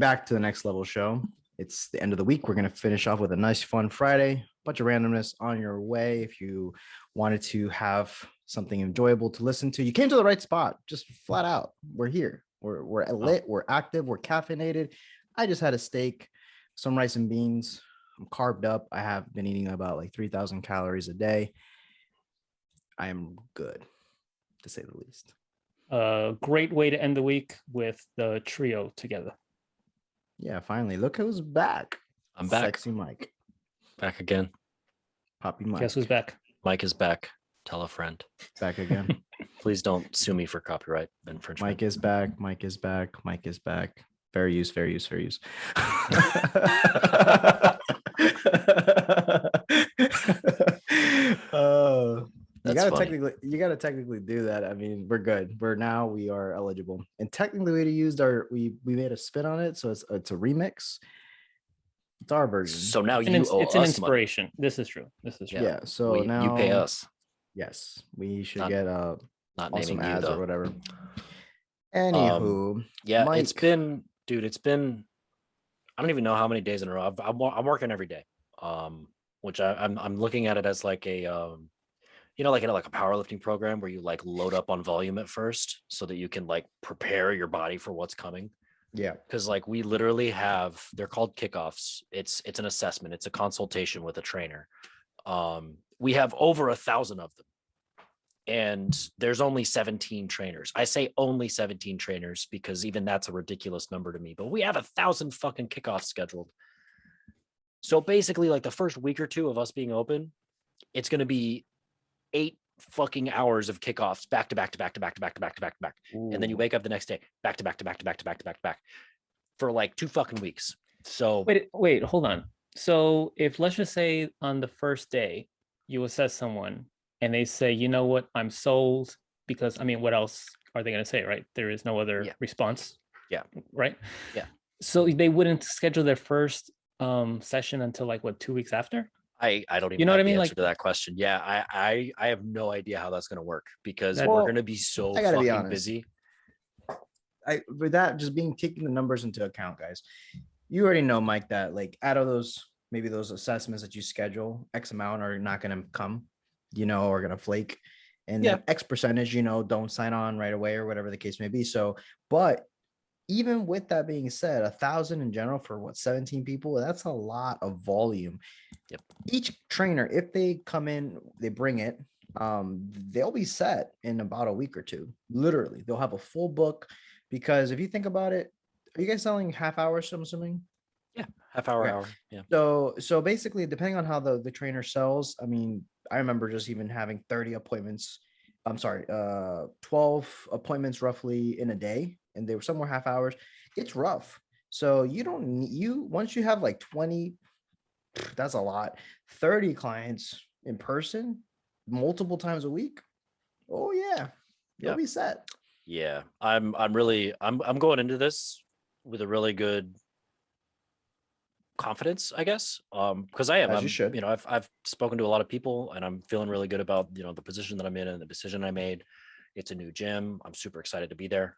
back to the Next Level show. It's the end of the week. We're going to finish off with a nice, fun Friday. Bunch of randomness on your way. If you wanted to have something enjoyable to listen to, you came to the right spot. Just flat out, we're here. We're lit. We're active. We're caffeinated. I just had a steak, some rice and beans. I'm carved up. I have been eating about like 3,000 calories a day. I am good, to say the least. Great way to end the week with the trio together. Yeah, finally. Look who's back. I'm back. Sexy Mike. Back again. Poppy Mike. Guess who's back? Mike is back. Tell a friend. Back again. Please don't sue me for copyright infringement. Mike is back. Mike is back. Mike is back. Fair use, fair use, fair use. You gotta technically do that. I mean, we're good. We are eligible. And technically we made a spin on it, so it's a remix. It's our version. So now it's an inspiration. Money. This is true. Yeah. So now you pay us. Yes, we should get not awesome naming ads you, or whatever. Anywho, yeah, Mike, it's been I don't even know how many days in a row. I'm working every day, which I'm looking at it as like a like in a powerlifting program where you like load up on volume at first so that you can like prepare your body for what's coming. Yeah, because like we literally they're called kickoffs. It's an assessment. It's a consultation with a trainer. We have over 1,000 of them. And there's only 17 trainers. I say only 17 trainers because even that's a ridiculous number to me, but we have 1,000 fucking kickoffs scheduled. So basically like the first week or two of us being open, it's going to be 8 fucking hours of kickoffs back to back to back to back to back to back to back to back. And then you wake up the next day, back to back to back to back to back to back to back for like 2 fucking weeks. So wait, hold on. So if let's just say on the first day you assess someone and they say, you know what, I'm sold, because I mean, what else are they going to say, right? There is no other response. Yeah. Right. Yeah. So they wouldn't schedule their first session until like what, 2 weeks after? I don't even know what I mean? Answer to that question. Yeah. I have no idea how that's going to work because we're going to be so fucking busy. With that, just taking the numbers into account, guys, you already know, Mike, that like out of those assessments that you schedule, X amount are not going to come, are going to flake, and X percentage, don't sign on right away or whatever the case may be. So, but even with that being said, 1,000 in general for 17 people, that's a lot of volume. Yep. Each trainer, if they come in, they bring it, they'll be set in about a week or two. Literally, they'll have a full book, because if you think about it, are you guys selling half hours? I'm assuming. Yeah, half hour, hour. Yeah. So basically, depending on how the trainer sells, I mean, I remember just even having 30 appointments. 12 appointments roughly in a day, and they were somewhere half hours. It's rough. So once you have like 20, that's a lot. 30 clients in person, multiple times a week. Oh yeah, you'll be set. Yeah, I'm going into this with a really good confidence, I guess, because I am. As you should. I've spoken to a lot of people, and I'm feeling really good about the position that I'm in and the decision I made. It's a new gym. I'm super excited to be there.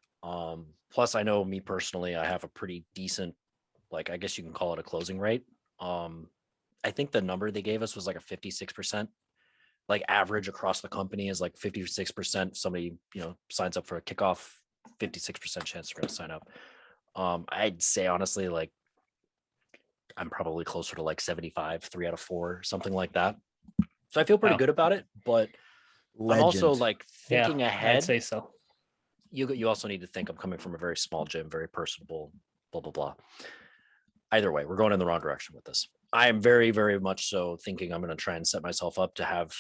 Plus, I know me personally, I have a pretty decent, like, I guess you can call it a closing rate. I think the number they gave us was like a 56%. Like average across the company is like 56%. Somebody signs up for a kickoff, 56% chance they're going to sign up. I'd say honestly, like, I'm probably closer to like 75, 3 out of 4, something like that. So I feel pretty good about it, but I'm also like thinking ahead. I'd say so. You also need to think I'm coming from a very small gym, very personable, blah, blah, blah. Either way, we're going in the wrong direction with this. I am very, very much so thinking I'm going to try and set myself up to have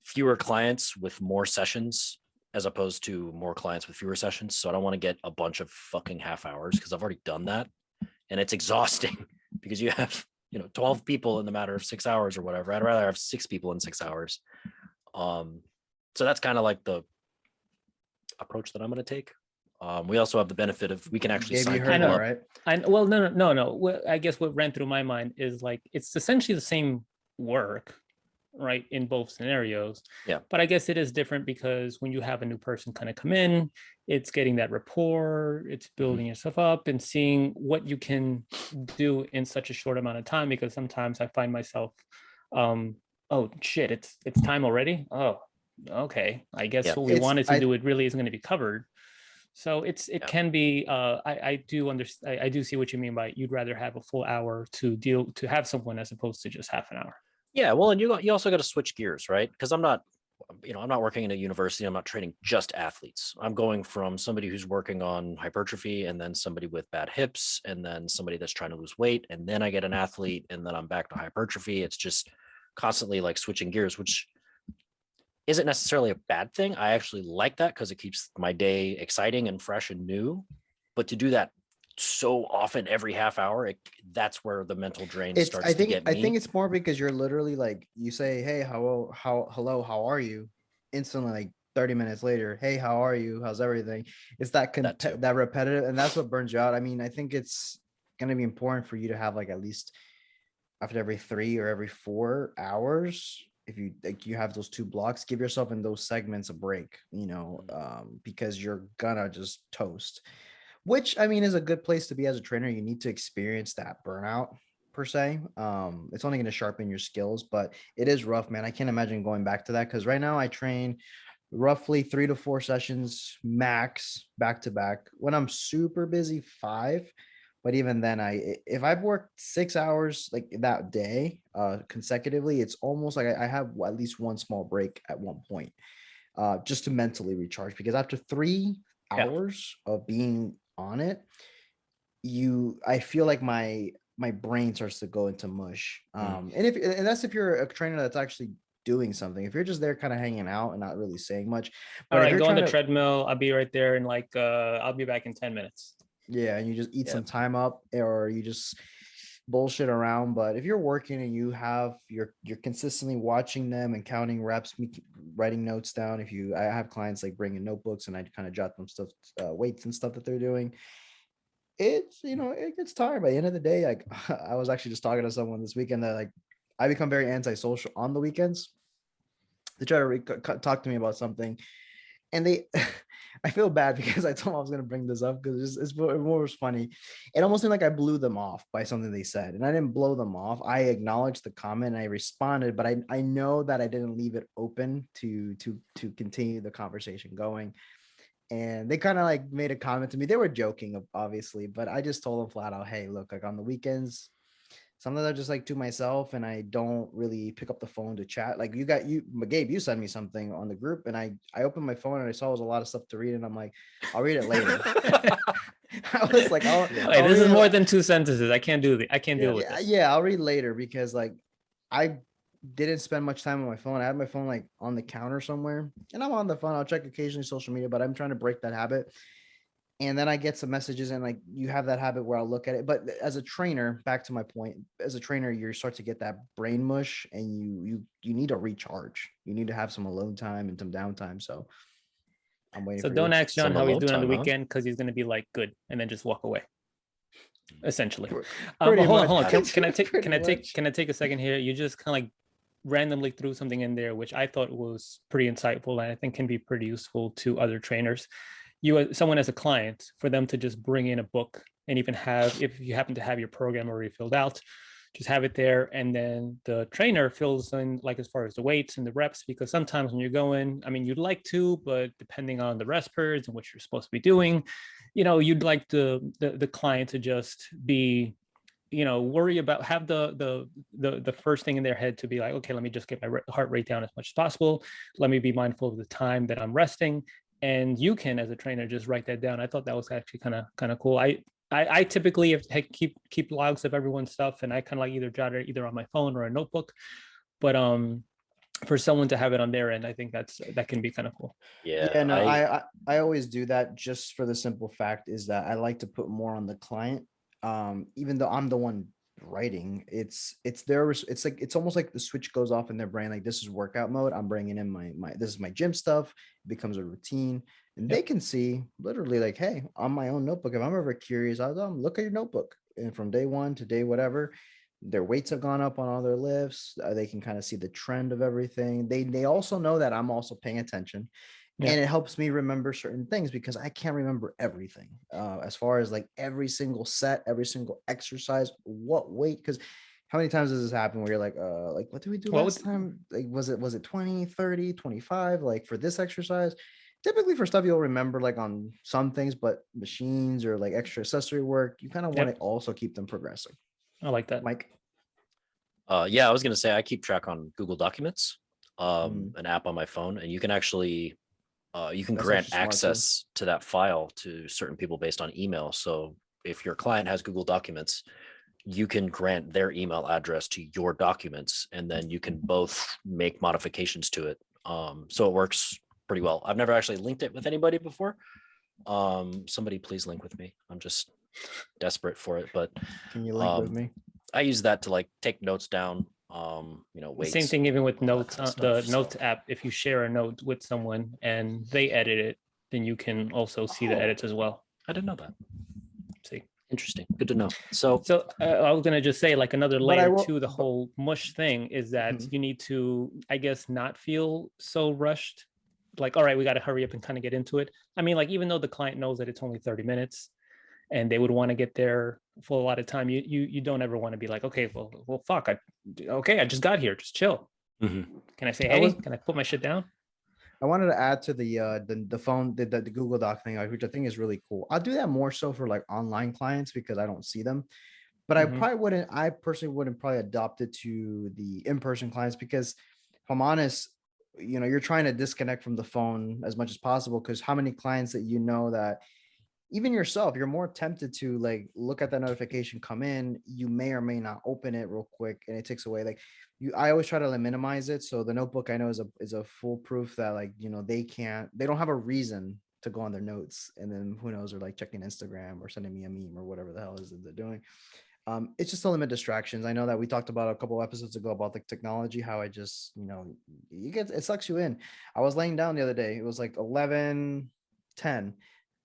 fewer clients with more sessions as opposed to more clients with fewer sessions. So I don't want to get a bunch of fucking half hours because I've already done that. And it's exhausting because you have, 12 people in the matter of 6 hours or whatever. I'd rather have 6 people in 6 hours. So that's kind of like the approach that I'm going to take. We also have the benefit of we can actually sign people up. Right? Well, no. I guess what ran through my mind is like, it's essentially the same work. right, in both scenarios. Yeah. But I guess it is different because when you have a new person kind of come in, it's getting that rapport, it's building yourself up and seeing what you can do in such a short amount of time. Because sometimes I find myself, oh shit, it's time already. Oh, okay. I guess what we wanted to do, it really isn't going to be covered. So it can be. I do understand. I do see what you mean by you'd rather have a full hour to have someone as opposed to just half an hour. Yeah, well, and you also got to switch gears, right? Because I'm not working in a university. I'm not training just athletes. I'm going from somebody who's working on hypertrophy, and then somebody with bad hips, and then somebody that's trying to lose weight, and then I get an athlete, and then I'm back to hypertrophy. It's just constantly like switching gears, which isn't necessarily a bad thing. I actually like that because it keeps my day exciting and fresh and new. But to do that so often every half hour, that's where the mental drain starts to get me. I think it's more because you're literally like, you say, hey, hello, how are you? Instantly, like 30 minutes later, hey, how are you? How's everything? It's that repetitive, and that's what burns you out. I mean, I think it's going to be important for you to have like at least after every 3 or every 4 hours, if you like, you have those 2 blocks, give yourself in those segments a break, because you're gonna just toast, which I mean is a good place to be as a trainer. You need to experience that burnout per se. It's only going to sharpen your skills, but it is rough, man. I can't imagine going back to that, because right now I train roughly 3 to 4 sessions max back to back. When I'm super busy, 5. But even then, if I've worked 6 hours like that day consecutively, it's almost like I have at least one small break at one point, just to mentally recharge. Because after 3 hours of being on it, I feel like my brain starts to go into mush. And that's if you're a trainer that's actually doing something. If you're just there kind of hanging out and not really saying much. But all right, go on the treadmill. I'll be right there in like I'll be back in 10 minutes. Yeah, and you just eat some time up, or you just bullshit around. But if you're working and you're consistently watching them and counting reps, writing notes down. I have clients like bringing notebooks and I kind of jot them stuff, weights and stuff that they're doing. It's, it gets tired by the end of the day. Like I was actually just talking to someone this weekend that like I become very antisocial on the weekends. They try to talk to me about something, and I feel bad because I told them I was going to bring this up because it's more funny. It almost seemed like I blew them off by something they said, and I didn't blow them off. I acknowledged the comment and I responded, but I know that I didn't leave it open to continue the conversation going. And they kind of like made a comment to me. They were joking, obviously, but I just told them flat out, hey, look, like on the weekends, sometimes I just like to myself and I don't really pick up the phone to chat. Like Gabe, you sent me something on the group and I opened my phone and I saw it was a lot of stuff to read and I'm like, I'll read it later. I was like, this is more than 2 sentences. I can't do it. I can't deal with this. Yeah, I'll read later because like I didn't spend much time on my phone. I had my phone like on the counter somewhere and I'm on the phone. I'll check occasionally social media, but I'm trying to break that habit. And then I get some messages and like you have that habit where I'll look at it. But as a trainer, back to my point, as a trainer, you start to get that brain mush and you need to recharge. You need to have some alone time and some downtime. So I'm waiting. So don't ask John how he's doing on the weekend because he's going to be like good and then just walk away. Essentially. Hold on. Can I take a second here? You just kind of like randomly threw something in there, which I thought was pretty insightful and I think can be pretty useful to other trainers. Someone as a client, for them to just bring in a book and even have, if you happen to have your program already filled out, just have it there. And then the trainer fills in like as far as the weights and the reps, because sometimes when you're going, I mean, you'd like to, but depending on the rest periods and what you're supposed to be doing, you'd like the client to just be, worry about, have the first thing in their head to be like, okay, let me just get my heart rate down as much as possible. Let me be mindful of the time that I'm resting. And you can, as a trainer, just write that down. I thought that was actually kind of cool. I typically keep logs of everyone's stuff, and I kind of like either jot it either on my phone or a notebook. But for someone to have it on their end, I think that can be kind of cool. Yeah. No, I always do that just for the simple fact is that I like to put more on the client, even though I'm the one writing. It's almost like the switch goes off in their brain. Like, this is workout mode. I'm bringing in my this is my gym stuff. It becomes a routine, and they can see literally like, hey, on my own notebook, if I'm ever curious, I'll look at your notebook and from day one to day whatever. their weights have gone up on all their lifts. They can kind of see the trend of everything. They also know that I'm also paying attention. And it helps me remember certain things because I can't remember everything as far as like every single set, every single exercise, what weight. Because how many times does this happen where you're like what did we do last time? Like, was it 20, 30, 25? Like for this exercise, typically for stuff you'll remember like on some things, but machines or like extra accessory work, you kind of want to also keep them progressing. I like that. Mike? Yeah, I was going to say I keep track on Google Documents, an app on my phone, and you can actually you can grant access to that file to certain people based on email. So if your client has Google Documents, you can grant their email address to your documents, and then you can both make modifications to it. So it works pretty well. I've never actually linked it with anybody before. Somebody please link with me. I'm just desperate for it. But can you link with me? I use that to like take notes down. Weights. Same thing even with notes on the Notes app. If you share a note with someone and they edit it, then you can also see the edits as well. I didn't know that. See, interesting. Good to know. So I was gonna just say like another layer to the whole mush thing is that you need to, I guess, not feel so rushed. Like, all right, we got to hurry up and kind of get into it. I mean, like even though the client knows that it's only 30 minutes, and they would want to get there for a lot of time, you don't ever want to be like, okay, well, fuck, I just got here, just chill. Can I say, hey, can I put my shit down? I wanted to add to the phone, the Google Doc thing, which I think is really cool. I'll do that more so for like online clients because I don't see them, but I personally wouldn't probably adopt it to the in-person clients because if I'm honest, you're trying to disconnect from the phone as much as possible because how many clients that that even yourself, you're more tempted to like look at that notification come in, you may or may not open it real quick and it takes away I always try to minimize it. So the notebook I know is a foolproof that like, they don't have a reason to go on their notes. And then who knows, or like checking Instagram or sending me a meme or whatever the hell is that they're doing. It's just to limit distractions. I know that we talked about a couple of episodes ago about the technology, how I just, it sucks you in. I was laying down the other day. It was like 11:10.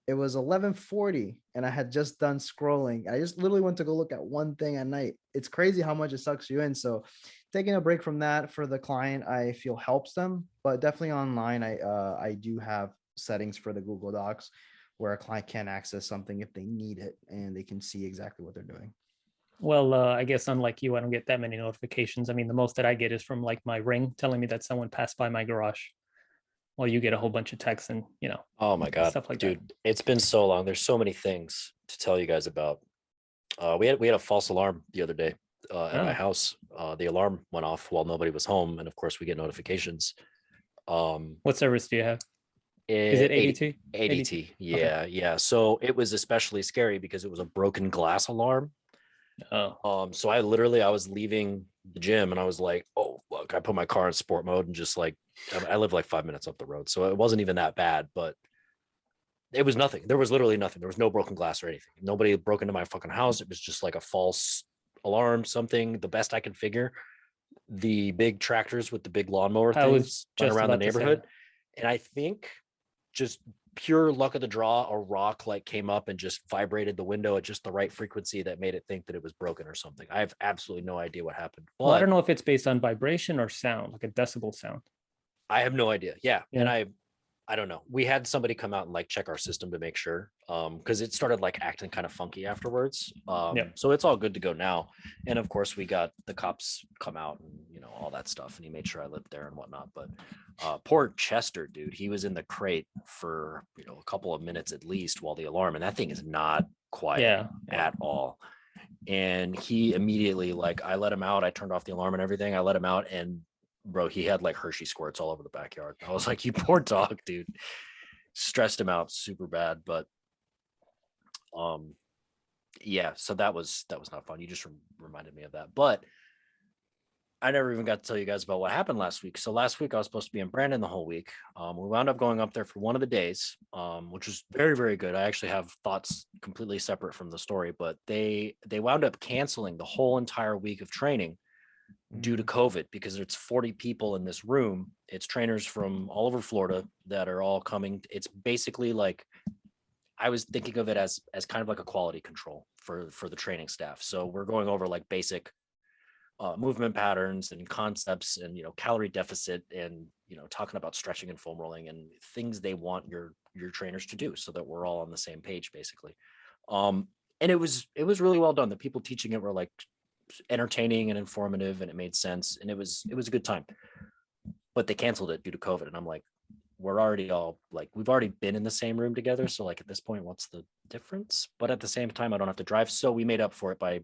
It was 11:40 and I had just done scrolling. I just literally went to go look at one thing at night. It's crazy how much it sucks you in. So taking a break from that for the client, I feel helps them, but definitely online, I do have settings for the Google Docs where a client can access something if they need it and they can see exactly what they're doing. Well, I guess unlike you, I don't get that many notifications. I mean, the most that I get is from like my Ring telling me that someone passed by my garage. Well, you get a whole bunch of texts and, oh my God, stuff like dude, that. It's been so long. There's so many things to tell you guys about. We had a false alarm the other day at my house. The alarm went off while nobody was home. And of course we get notifications. What service do you have? Is it ADT? ADT. Yeah. Okay. Yeah. So it was especially scary because it was a broken glass alarm. Oh. So I was leaving the gym and I was like, oh, look, I put my car in sport mode and just like, I live like 5 minutes up the road. So it wasn't even that bad, but it was nothing. There was literally nothing. There was no broken glass or anything. Nobody broke into my fucking house. It was just like a false alarm, something, the best I can figure. The big tractors with the big lawnmower things went around the neighborhood. And I think just pure luck of the draw, a rock like came up and just vibrated the window at just the right frequency that made it think that it was broken or something. I have absolutely no idea what happened. Well, I don't know if it's based on vibration or sound, like a decibel sound. I have no idea. Yeah. And I don't know. We had somebody come out and like check our system to make sure, because it started like acting kind of funky afterwards. So it's all good to go now. And of course we got the cops come out and all that stuff, and he made sure I lived there and whatnot. But poor Chester, dude, he was in the crate for a couple of minutes at least while the alarm, and that thing is not quiet at all. And he immediately, like, I let him out. I turned off the alarm and everything. I let him out, and bro, he had like Hershey squirts all over the backyard. I was like, you poor dog, dude. Stressed him out super bad. But yeah, so that was not fun. You just reminded me of that. But I never even got to tell you guys about what happened last week. So last week I was supposed to be in Brandon the whole week. We wound up going up there for one of the days, which was very, very good. I actually have thoughts completely separate from the story, but they wound up canceling the whole entire week of training due to COVID, because it's 40 people in this room. It's trainers from all over Florida that are all coming. It's basically like, I was thinking of it as kind of like a quality control for the training staff. So we're going over like basic movement patterns and concepts and calorie deficit and talking about stretching and foam rolling and things they want your trainers to do so that we're all on the same page basically. And it was really well done. The people teaching it were like entertaining and informative, and it made sense, and it was a good time. But they canceled it due to COVID, and I'm like, we're already all like, we've already been in the same room together, so like at this point, what's the difference? But at the same time, I don't have to drive, so we made up for it by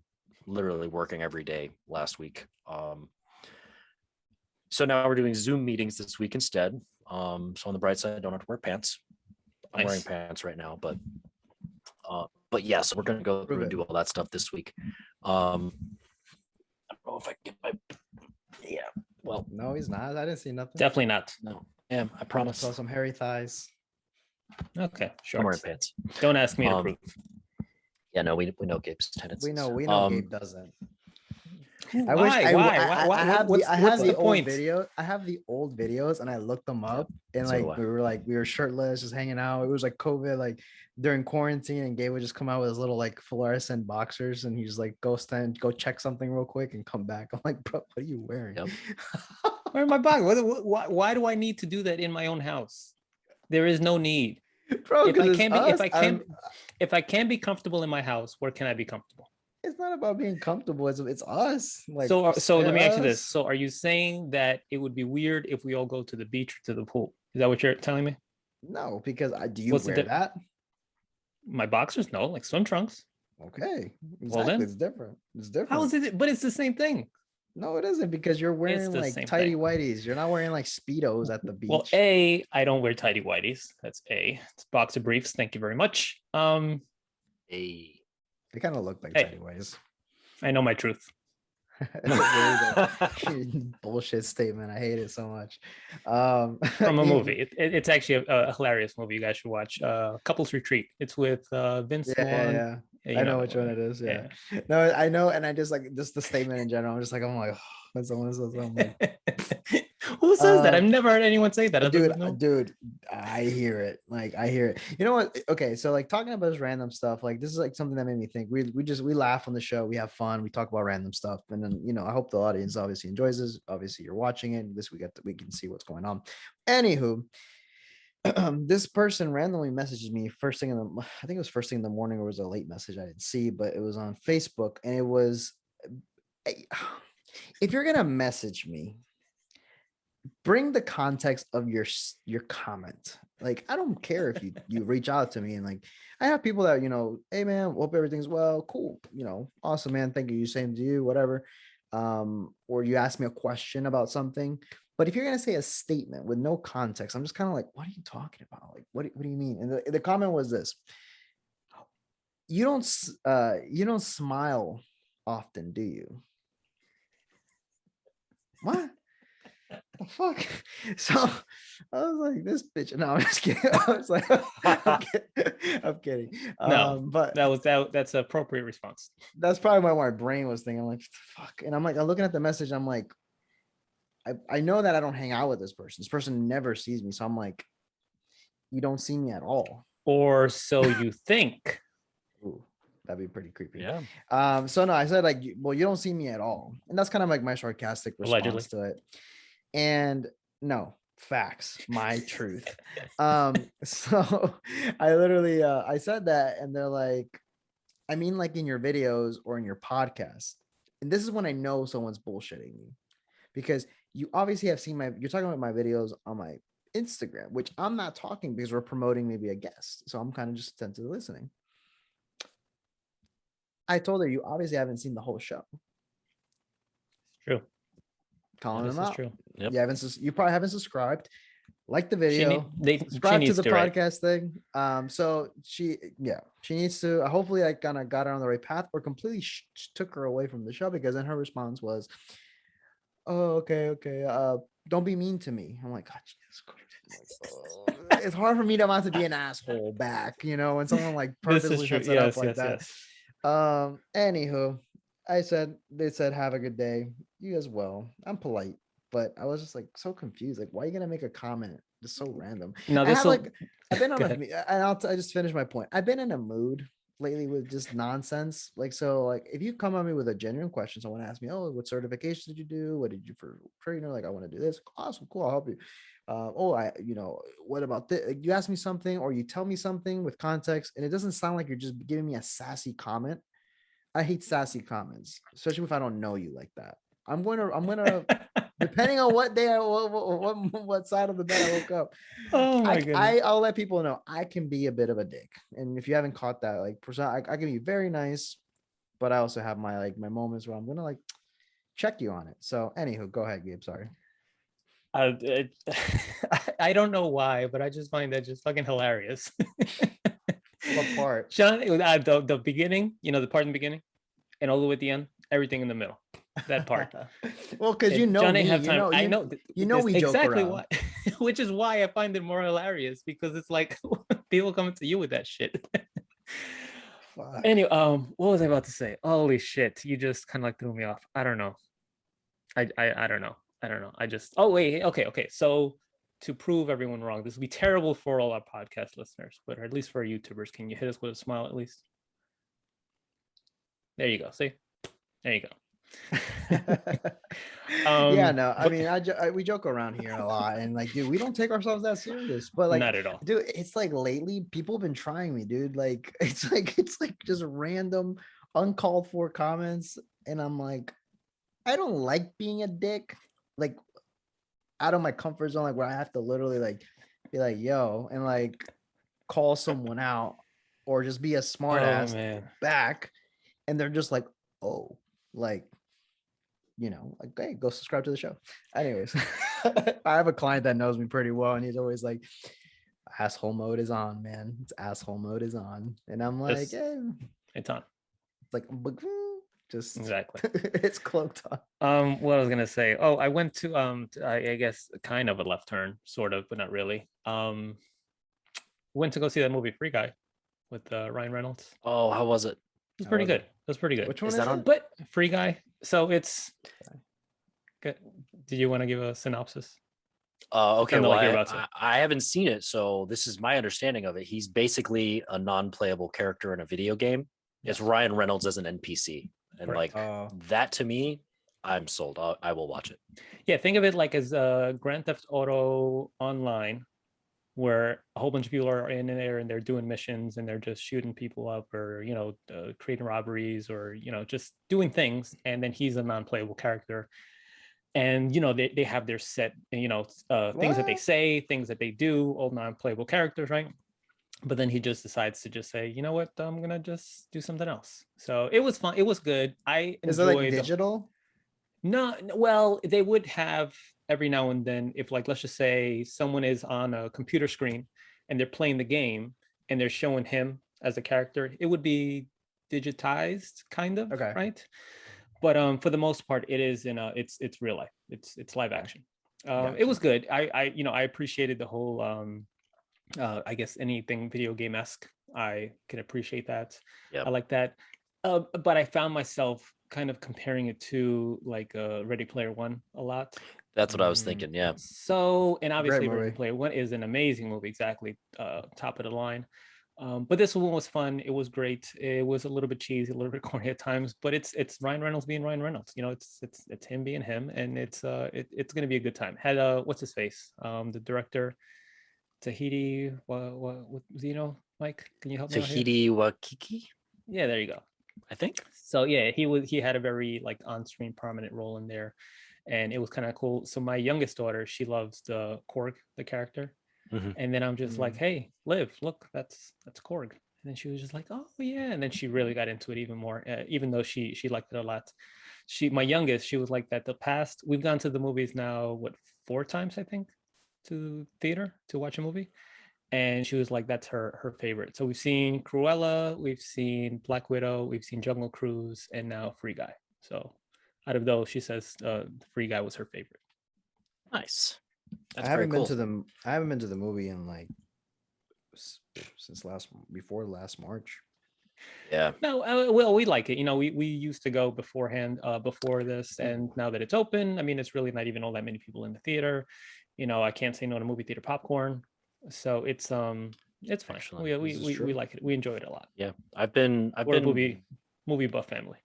literally working every day last week. So now we're doing Zoom meetings this week instead. So on the bright side, I don't have to wear pants. I'm wearing pants right now, but yeah, so we're gonna go through and do all that stuff this week. I don't know if I can get my well, no, he's not. I didn't see nothing. Definitely not. No, I promise. I saw some hairy thighs. Okay, sure. I'm wearing pants. Don't ask me to prove. Yeah, no, we know Gabe's tendencies. We know Gabe doesn't. I wish. Why? I have the old video. I have the old videos, and I looked them up, and So we were shirtless, just hanging out. It was like COVID, like during quarantine, and Gabe would just come out with his little like fluorescent boxers, and he's like, go check something real quick, and come back. I'm like, bro, what are you wearing? Yep. Where my box? Why do I need to do that in my own house? There is no need. Bro, if I can be comfortable in my house, where can I be comfortable? It's not about being comfortable. It's us. Like, so let me ask you this. So are you saying that it would be weird if we all go to the beach or to the pool? Is that what you're telling me? No, because do you wear that? My boxers? No, like swim trunks. Okay. Exactly. Well then, it's different. It's different. How is it? But it's the same thing. No, it isn't, because you're wearing like tighty whities. You're not wearing like Speedos at the beach. Well, I don't wear tighty whities. That's It's boxer briefs. Thank you very much. They kind of look like tighty whities. I know my truth. Bullshit statement. I hate it so much. From a movie. It's actually a hilarious movie. You guys should watch. Couples Retreat. It's with Vince Vaughn. Yeah. I know which one it is. Yeah. No, I know, and I just like just the statement in general. I'm like, oh, when someone says something. Who says that? I've never heard anyone say that. Dude, I hear it. Like, I hear it. You know what? Okay, so like talking about this random stuff, like this is like something that made me think. We laugh on the show. We have fun. We talk about random stuff, and then I hope the audience obviously enjoys this. Obviously, you're watching it. We can see what's going on. Anywho. This person randomly messages me first thing I think it was first thing in the morning, or it was a late message I didn't see, but it was on Facebook, and it was, if you're gonna message me, bring the context of your comment. Like, I don't care if you reach out to me and like, I have people that, hey man, hope everything's well, cool, awesome man, thank you, same to you, whatever. Or you ask me a question about something. But if you're going to say a statement with no context, I'm just kind of like, what are you talking about? Like, what do you mean? And the comment was this: you don't smile often, do you? What the fuck? So I was like, this bitch. No, I'm just kidding. I was like, I'm kidding. No, but that's an appropriate response. That's probably what my brain was thinking. I'm like, fuck. And I'm looking at the message. I'm like, I know that I don't hang out with this person. This person never sees me. So I'm like, you don't see me at all. Or so you think. Ooh, that'd be pretty creepy. Yeah. So no, I said like, well, you don't see me at all. And that's kind of like my sarcastic response to it. And no, facts, my truth. So I literally, I said that, and they're like, I mean, like in your videos or in your podcast. And this is when I know someone's bullshitting me, because you obviously have seen you're talking about my videos on my Instagram, which I'm not talking because we're promoting maybe a guest. So I'm kind of just attentively listening. I told her, you obviously haven't seen the whole show. It's true. Calling them out. True. Yep. You probably haven't subscribed. Like the video. Subscribe to the podcast thing. So she needs to. Hopefully, I kind of got her on the right path, or completely took her away from the show, because then her response was, "Oh, okay. Don't be mean to me." I'm like, God, Jesus Christ. It's hard for me not to be an asshole back, when someone like purposely sets it up like that. Yes. Anywho, they said, have a good day. You as well. I'm polite, but I was just like so confused. Like, why are you gonna make a comment just so random? No, I've been on I just finished my point. I've been in a mood lately with just nonsense. Like, so like if you come at me with a genuine question, someone asks me, oh, what certification did you do? What did you for trainer? Like, I want to do this. Awesome, cool, I'll help you. What about this? You ask me something or you tell me something with context, and it doesn't sound like you're just giving me a sassy comment. I hate sassy comments, especially if I don't know you like that. I'm gonna depending on what day what side of the bed I woke up. Oh my goodness. I'll let people know I can be a bit of a dick. And if you haven't caught that, like I can be very nice, but I also have my moments where I'm gonna like check you on it. So anywho, go ahead, Gabe. Sorry. I don't know why, but I just find that just fucking hilarious. What part? Sean, the beginning, the part in the beginning, and all the way at the end, everything in the middle. That part. Well, because you know John me, ain't have time. I know. we joke exactly around. why, which is why I find it more hilarious, because it's like people coming to you with that shit. Fuck. Anyway, what was I about to say? Holy shit! You just kind of like threw me off. I don't know. I don't know. I don't know. Wait. Okay. So to prove everyone wrong, this will be terrible for all our podcast listeners, but at least for our YouTubers, can you hit us with a smile at least? There you go. See, there you go. Yeah, no, I mean, we joke around here a lot, and like, dude, we don't take ourselves that serious, but like, not at all, dude. It's like lately, people have been trying me, dude. Like, it's like just random, uncalled for comments, and I'm like, I don't like being a dick, like out of my comfort zone, like where I have to literally like be like, yo, and like call someone out, or just be a smart ass back, and they're just like, oh, like. Like, hey, go subscribe to the show. Anyways, I have a client that knows me pretty well, and he's always like, asshole mode is on, man. It's asshole mode is on. And I'm like, it's on. It's like, just exactly. It's cloaked on. What I was gonna say. Oh, I went to I guess kind of a left turn, sort of, but not really. Went to go see that movie Free Guy with Ryan Reynolds. Oh, how was it? It was pretty good. It was pretty good. Which one is that on? But Free Guy. So it's good. Did you want to give a synopsis? Okay. Well, like I haven't seen it, so this is my understanding of it. He's basically a non-playable character in a video game. It's Ryan Reynolds as an NPC, and Correct. That to me, I'm sold. I will watch it. Yeah, think of it like as Grand Theft Auto Online, where a whole bunch of people are in there and they're doing missions and they're just shooting people up, or creating robberies, or just doing things, and then he's a non-playable character, and they have their set things that they say, things that they do, all non-playable characters, right? But then he just decides to just say, you know what, I'm gonna just do something else. So it was fun. It was good. I enjoyed. Is it like digital? No, well, they would have every now and then, if like, let's just say someone is on a computer screen and they're playing the game and they're showing him as a character, it would be digitized, kind of, right? But for the most part, it is it's real life. It's live action. It was good. I appreciated the whole I guess anything video game-esque. I can appreciate that. I like that. But I found myself kind of comparing it to like Ready Player One a lot. That's what I was thinking. Yeah. So, and obviously Ready Player One is an amazing movie, exactly, top of the line. But this one was fun. It was great. It was a little bit cheesy, a little bit corny at times, but it's Ryan Reynolds being Ryan Reynolds. It's him being him, and it's gonna be a good time. Had what's his face? The director, Tahiti. What Mike? Can you help me? Tahiti Wakiki. Yeah, there you go. I think so. Yeah, he had a very like on-screen prominent role in there, and it was kind of cool. So my youngest daughter, she loves the Korg, the character. And then I'm just like, hey, Liv, look, that's Korg. And then she was just like, oh yeah. And then she really got into it even more, even though she liked it a lot. My youngest, she was like that. We've gone to the movies now, 4 times, I think, to theater to watch a movie. And she was like, that's her favorite. So we've seen Cruella, we've seen Black Widow, we've seen Jungle Cruise, and now Free Guy. So out of those, she says Free Guy was her favorite. Nice. I haven't been to the movie in like since before last March. Yeah. No, well, we like it. We used to go beforehand, before this, and now that it's open, I mean, it's really not even all that many people in the theater. I can't say no to movie theater popcorn, so it's It's fine. Excellent. We like it. We enjoy it a lot. Yeah, We're a movie buff family.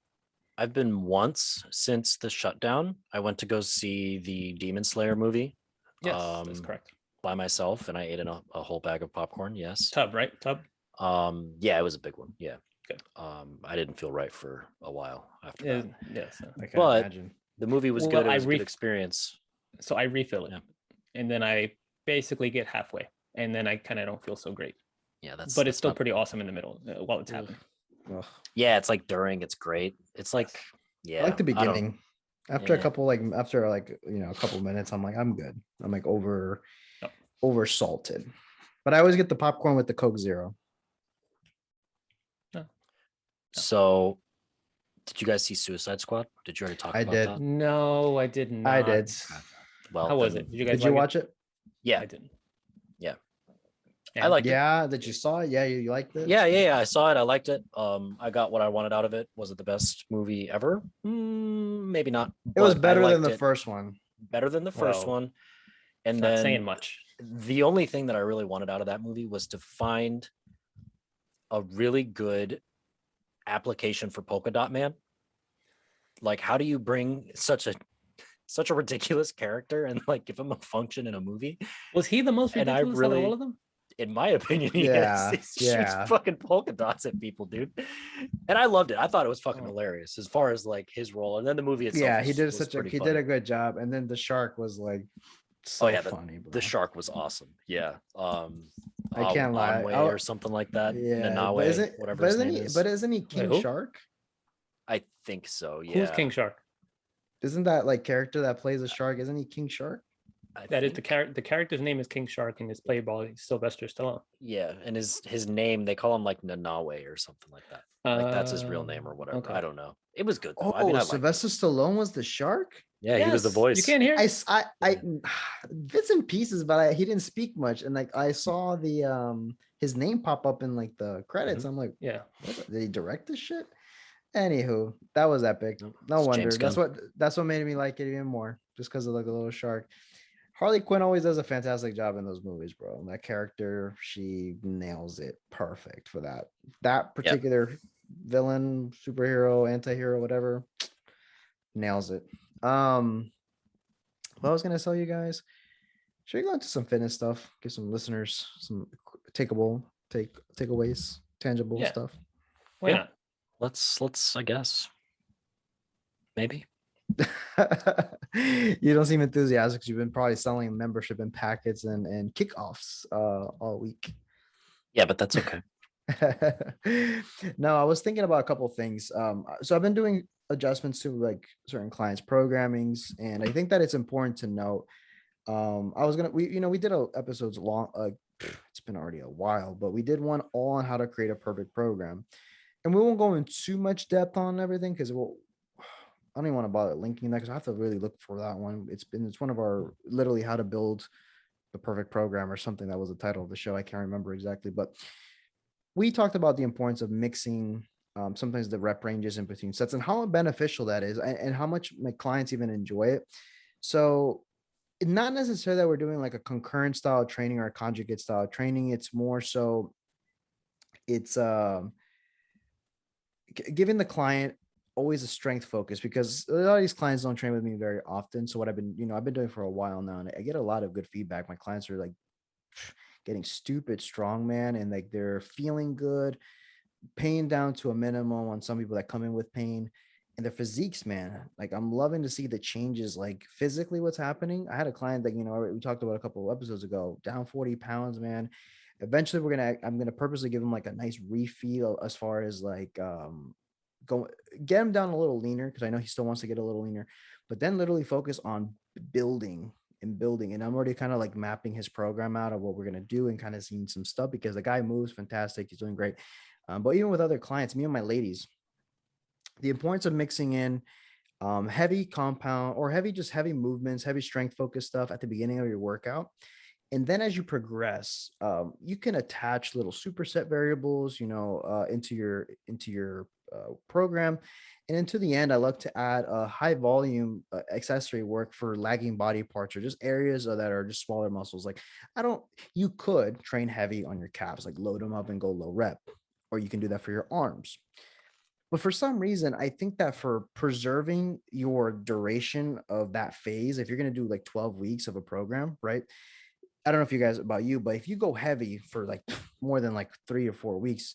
I've been once since the shutdown. I went to go see the Demon Slayer movie. Yes, that's correct. By myself, and I ate a whole bag of popcorn. Yes. Tub, right? Tub. Yeah, it was a big one. Yeah. Good. I didn't feel right for a while after that. Yes, I can but imagine. the movie was good. It was a good experience. So I refill it, and then I basically get halfway, and then I kind of don't feel so great. Yeah, but it's still pretty awesome in the middle while it's happening. Ugh. Yeah, it's like during, it's great. It's like, yeah, I like the beginning. After a couple, a couple minutes, I'm like, I'm good. I'm like over salted. But I always get the popcorn with the Coke Zero. So, did you guys see Suicide Squad? Did you already talk about that? No, I did not. I did. Well, how was it? Did you watch it? Yeah, I didn't. Yeah, and I liked it. Yeah, that you saw it. Yeah, you liked it. Yeah. I saw it. I liked it. I got what I wanted out of it. Was it the best movie ever? Maybe not. It was better than the first one. Better than the first one. And then not saying much. The only thing that I really wanted out of that movie was to find a really good application for Polka Dot Man. Like, how do you bring such a ridiculous character and like give him a function in a movie? Was he the most ridiculous out of all of them? In my opinion, he shoots fucking polka dots at people, dude. And I loved it. I thought it was fucking hilarious as far as like his role. And then the movie itself. Yeah, he did a good job. And then the shark was like funny. Bro. The shark was awesome. Yeah. I can't lie. Or something like that. Yeah. Nanawe, whatever his name is. But isn't he King Shark? I think so. Yeah. Who's King Shark? Isn't that like character that plays a shark? Isn't he King Shark? Is the character's name is King Shark and is played by Sylvester Stallone. Yeah, and his name, they call him like Nanawe or something like that. Like that's his real name or whatever. Okay. I don't know. It was good though. Oh, Sylvester Stallone was the shark? Yeah, he was the voice. You can't hear. I bits and pieces, but he didn't speak much. And like I saw the his name pop up in like the credits. I'm like, yeah, did he direct this shit? Anywho, that was epic. No wonder. That's what made me like it even more, just because of like a little shark. Harley Quinn always does a fantastic job in those movies, bro. That character, she nails it perfect for that particular villain, superhero, anti-hero, whatever. Nails it. What I was gonna tell you guys, should we go into some fitness stuff? Give some listeners some takeaways, tangible stuff. Why not? Let's I guess. Maybe. You don't seem enthusiastic because you've been probably selling membership and packets and kickoffs all week. Yeah, but that's okay. No, I was thinking about a couple of things. So I've been doing adjustments to like certain clients' programmings, and I think that it's important to note. We did episodes long. It's been already a while, but we did one all on how to create a perfect program, and we won't go in too much depth on everything because I don't even want to bother linking that because I have to really look for that one. It's one of our literally how to build the perfect program or something. That was the title of the show. I can't remember exactly, but we talked about the importance of mixing sometimes the rep ranges in between sets and how beneficial that is and how much my clients even enjoy it. So not necessarily that we're doing like a concurrent style training or a conjugate style training. It's more so it's giving the client always a strength focus because a lot of these clients don't train with me very often. So what I've been doing for a while now, and I get a lot of good feedback. My clients are like getting stupid strong, man, and like they're feeling good, pain down to a minimum on some people that come in with pain, and their physiques, man. Like I'm loving to see the changes, like physically what's happening. I had a client that we talked about a couple of episodes ago, down 40 pounds, man. Eventually I'm gonna purposely give him like a nice refeed as far as like get him down a little leaner because I know he still wants to get a little leaner, but then literally focus on building. And I'm already kind of like mapping his program out of what we're going to do and kind of seeing some stuff because the guy moves fantastic. He's doing great. But even with other clients, me and my ladies, the importance of mixing in heavy compound or heavy movements, heavy strength focused stuff at the beginning of your workout. And then as you progress, you can attach little superset variables, into your program. And then to the end, I look to add a high volume accessory work for lagging body parts or just areas that are just smaller muscles. Like you could train heavy on your calves, like load them up and go low rep, or you can do that for your arms. But for some reason, I think that for preserving your duration of that phase, if you're going to do like 12 weeks of a program, right? I don't know if you guys about you, but if you go heavy for like more than like 3 or 4 weeks,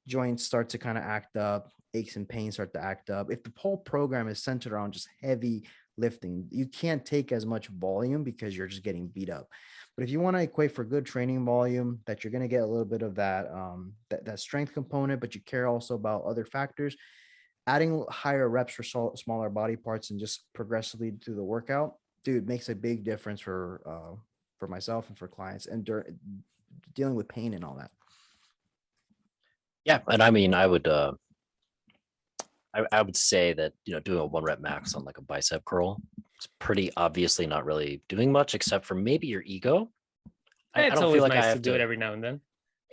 joints start to kind of act up, aches and pains start to act up. If the whole program is centered around just heavy lifting, you can't take as much volume because you're just getting beat up. But if you want to equate for good training volume, that you're going to get a little bit of that, that strength component, but you care also about other factors, adding higher reps for smaller body parts and just progressively through the workout, dude, makes a big difference for myself and for clients and dealing with pain and all that. Yeah. And I mean, I would say that, doing a 1 rep max on like a bicep curl, it's pretty obviously not really doing much except for maybe your ego. I It's don't always feel like nice I have to do it every now and then.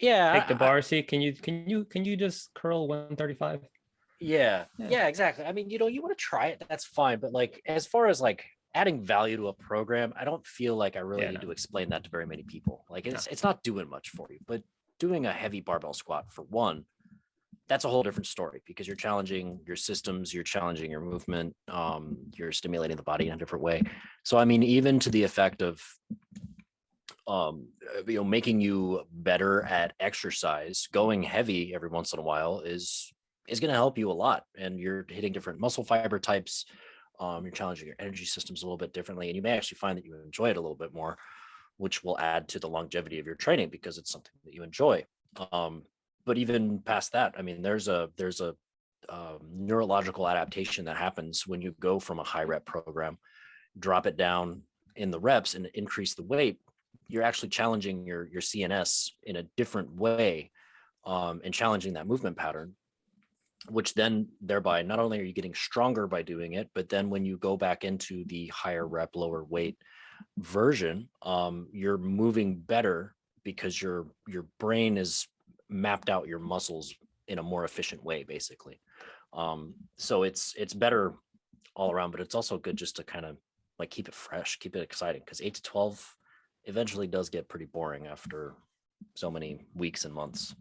Yeah. Take the bar. See, can you just curl 135? Yeah, exactly. I mean, you want to try it, that's fine. But like, as far as like adding value to a program, I don't feel like I really need to explain that to very many people. Like it's not doing much for you, but doing a heavy barbell squat for one, that's a whole different story because you're challenging your systems, you're challenging your movement, you're stimulating the body in a different way. So, I mean, even to the effect of, making you better at exercise, going heavy every once in a while is going to help you a lot. And you're hitting different muscle fiber types. You're challenging your energy systems a little bit differently, and you may actually find that you enjoy it a little bit more, which will add to the longevity of your training because it's something that you enjoy. But even past that, I mean, there's a neurological adaptation that happens when you go from a high rep program, drop it down in the reps and increase the weight. You're actually challenging your CNS in a different way, and challenging that movement pattern, which then thereby not only are you getting stronger by doing it, but then when you go back into the higher rep, lower weight version, you're moving better because your brain is mapped out your muscles in a more efficient way, basically. So it's better all around, but it's also good just to kind of like keep it fresh, keep it exciting, because 8 to 12 eventually does get pretty boring after so many weeks and months.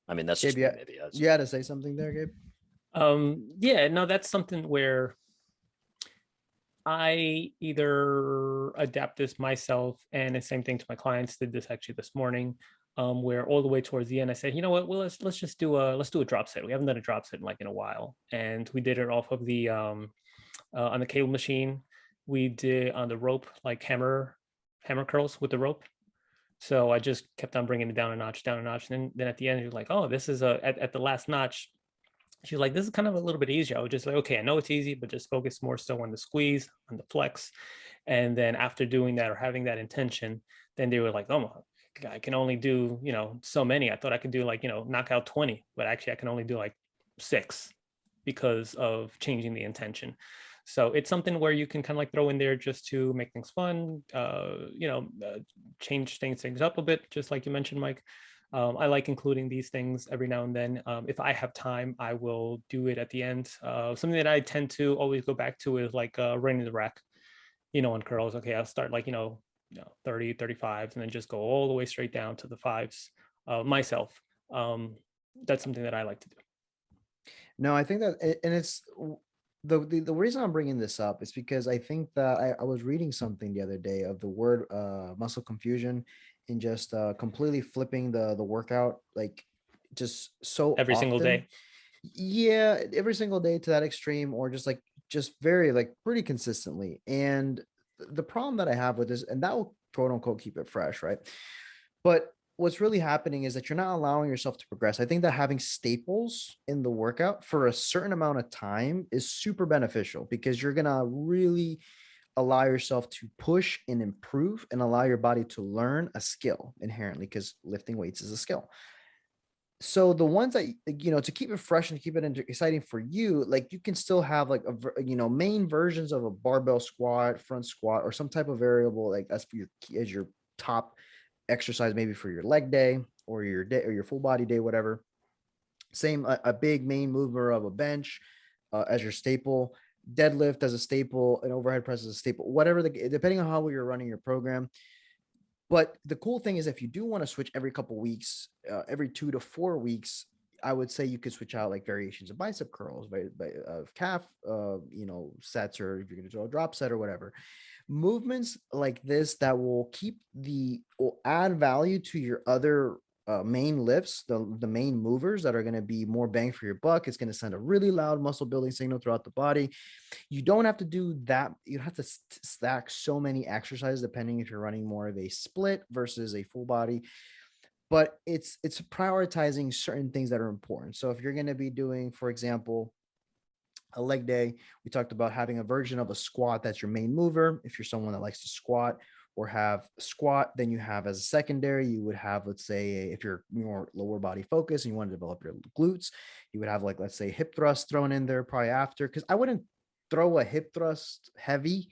I mean, that's Gabe, just maybe. You had to say something there, Gabe. Yeah, no, that's something where I either adapt this myself, and the same thing to my clients. Did this actually this morning, where all the way towards the end, I said, you know what? Well, let's just do a drop set. We haven't done a drop set in a while, and we did it off of the on the cable machine. We did on the rope, like hammer curls with the rope. So I just kept on bringing it down a notch, and then at the end, you're like, oh, this is at the last notch. She's like, this is kind of a little bit easier. I was just like, okay, I know it's easy, but just focus more so on the squeeze, on the flex. And then after doing that or having that intention, then they were like, oh, I can only do, so many. I thought I could do knock out 20, but actually I can only do like 6 because of changing the intention. So it's something where you can kind of like throw in there just to make things fun, change things up a bit, just like you mentioned, Mike. I like including these things every now and then. If I have time, I will do it at the end. Something that I tend to always go back to is like running the rack, on curls. Okay, I'll start like, 30, 35s, and then just go all the way straight down to the 5s myself. That's something that I like to do. No, I think that, and it's the reason I'm bringing this up is because I think that I was reading something the other day of the word muscle confusion and just completely flipping the workout, like just so every often. single day. Yeah, every single day to that extreme, or just very like pretty consistently. And the problem that I have with this, and that will quote unquote keep it fresh, right? But what's really happening is that you're not allowing yourself to progress. I think that having staples in the workout for a certain amount of time is super beneficial because you're going to really allow yourself to push and improve and allow your body to learn a skill inherently, because lifting weights is a skill. So the ones that, to keep it fresh and keep it exciting for you, like you can still have like main versions of a barbell squat, front squat, or some type of variable like that's for as your top exercise, maybe for your leg day or your day or your full body day, whatever. Same, a big main mover of a bench as your staple, deadlift as a staple, an overhead press as a staple, whatever depending on how you're running your program. But the cool thing is, if you do want to switch every couple weeks, every 2 to 4 weeks, I would say you could switch out like variations of bicep curls, of calf, sets, or if you're going to do a drop set or whatever. Movements like this that will add value to your other main lifts, the main movers that are going to be more bang for your buck. It's going to send a really loud muscle building signal throughout the body. You don't have to do that. You don't have to stack so many exercises depending if you're running more of a split versus a full body. But it's prioritizing certain things that are important. So if you're going to be doing, for example, a leg day, we talked about having a version of a squat that's your main mover. If you're someone that likes to squat or have squat, then you have as a secondary, you would have, let's say, if you're more lower body focused and you want to develop your glutes, you would have, like, let's say, hip thrust thrown in there probably after, because I wouldn't throw a hip thrust heavy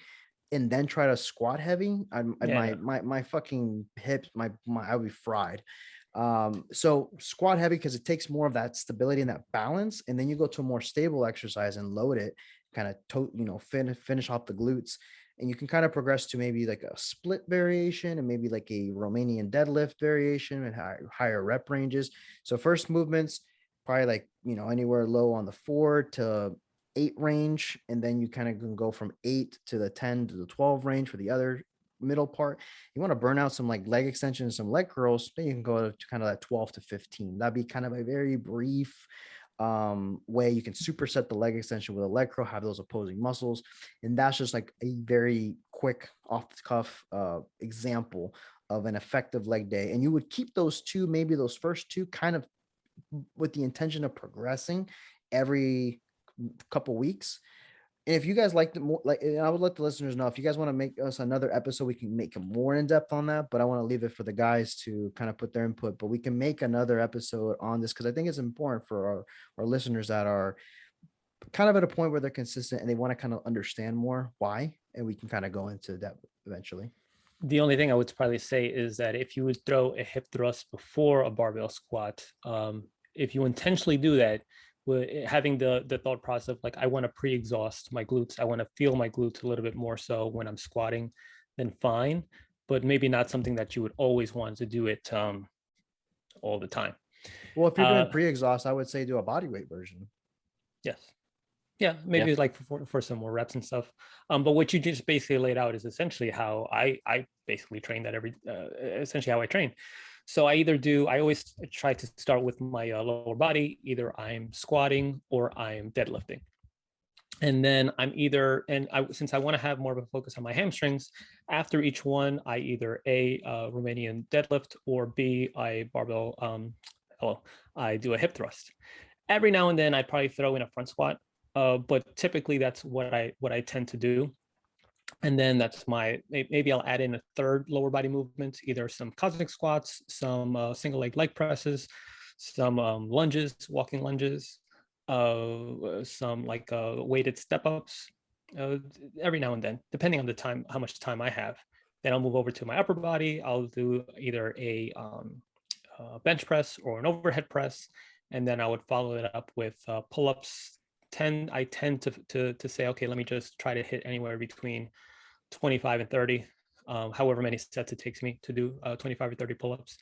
and then try to squat heavy. My fucking hips, I would be fried. So squat heavy because it takes more of that stability and that balance, and then you go to a more stable exercise and load it, kind of finish off the glutes, and you can kind of progress to maybe like a split variation and maybe like a Romanian deadlift variation and higher rep ranges. So first movements probably like anywhere low on the 4 to 8 range, and then you kind of can go from 8 to the 10 to the 12 range for the other middle part. You want to burn out some like leg extensions, some leg curls, then you can go to kind of that 12 to 15. That'd be kind of a very brief way you can superset the leg extension with a leg curl, have those opposing muscles. And that's just like a very quick off the cuff example of an effective leg day. And you would keep those two, maybe those first two, kind of with the intention of progressing every couple weeks. And if you guys like the more, like, and I would let the listeners know if you guys want to make us another episode, we can make it more in depth on that. But I want to leave it for the guys to kind of put their input. But we can make another episode on this because I think it's important for our listeners that are kind of at a point where they're consistent and they want to kind of understand more why, and we can kind of go into that eventually. The only thing I would probably say is that if you would throw a hip thrust before a barbell squat, if you intentionally do that, having the thought process of like, I want to pre-exhaust my glutes, I want to feel my glutes a little bit more so when I'm squatting, then fine, but maybe not something that you would always want to do it all the time. Well, if you're doing pre-exhaust, I would say do a body weight version. Yes. Yeah, maybe like for some more reps and stuff. But what you just basically laid out is essentially how I basically train that essentially how I train. So I always try to start with my lower body. Either I'm squatting or I'm deadlifting. And then since I want to have more of a focus on my hamstrings, after each one, I either Romanian deadlift, or B, I do a hip thrust. Every now and then I probably throw in a front squat, but typically that's what I tend to do. And then maybe I'll add in a third lower body movement, either some cosmic squats, some single leg presses, some lunges, walking lunges, some like weighted step ups, every now and then, depending on the time, how much time I have. Then I'll move over to my upper body. I'll do either a bench press or an overhead press, and then I would follow it up with pull-ups. I tend to say, okay, let me just try to hit anywhere between 25 and 30, however many sets it takes me to do 25 or 30 pull-ups.